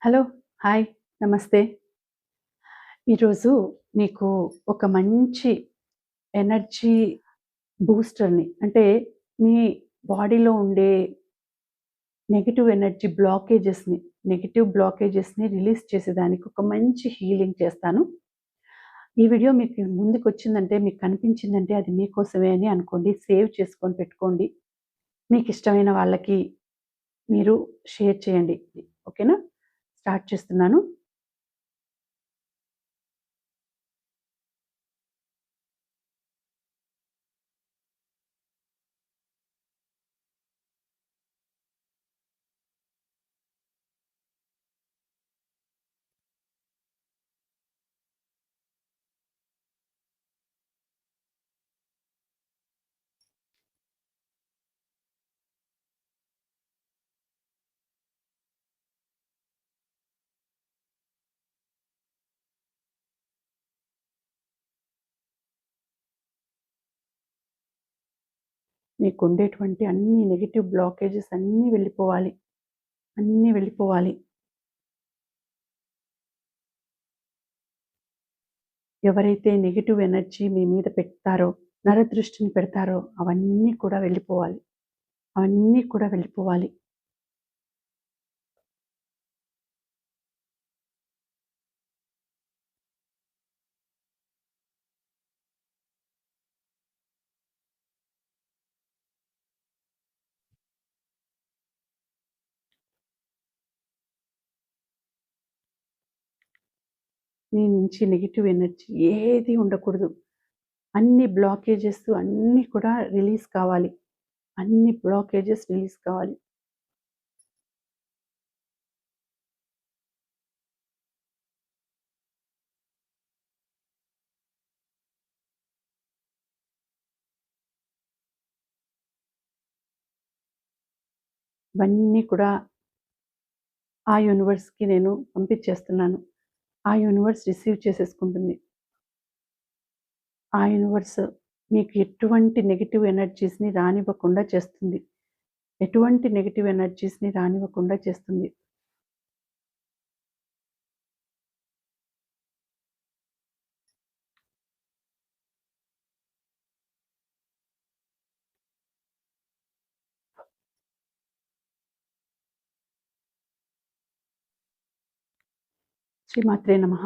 Hello. Hi. నమస్తే. ఈరోజు మీకు ఒక మంచి ఎనర్జీ బూస్టర్‌ని అంటే మీ బాడీలో ఉండే నెగెటివ్ బ్లాకేజెస్‌ని రిలీజ్ చేసేదానికి ఒక మంచి హీలింగ్ చేస్తాను. ఈ వీడియో మీకు ముందుకొచ్చిందంటే, మీకు కనిపించిందంటే అది మీకోసమే అని అనుకోండి. సేవ్ చేసుకొని పెట్టుకోండి. మీకిష్టమైన వాళ్ళకి మీరు షేర్ చేయండి. ఓకేనా? స్టార్ట్ చేస్తున్నాను. మీకుండేటువంటి అన్ని నెగెటివ్ బ్లాకేజెస్ అన్నీ వెళ్ళిపోవాలి. అన్నీ వెళ్ళిపోవాలి. ఎవరైతే నెగెటివ్ ఎనర్జీ మీ మీద పెడతారో, నరదృష్టిని పెడతారో అవన్నీ కూడా వెళ్ళిపోవాలి. అవన్నీ కూడా వెళ్ళిపోవాలి. మీ నుంచి నెగెటివ్ ఎనర్జీ ఏది ఉండకూడదు. అన్ని బ్లాకేజెస్ అన్నీ కూడా రిలీజ్ కావాలి. అన్ని బ్లాకేజెస్ రిలీజ్ కావాలి. ఇవన్నీ కూడా ఆ యూనివర్స్‌కి నేను పంపించేస్తున్నాను. ఆ యూనివర్స్ రిసీవ్ చేసేసుకుంటుంది. ఆ యూనివర్స్ మీకు ఎటువంటి నెగెటివ్ ఎనర్జీస్‌ని రానివ్వకుండా చేస్తుంది. ఎటువంటి నెగెటివ్ ఎనర్జీస్‌ని రానివ్వకుండా చేస్తుంది. శ్రీమాత్రే నమః.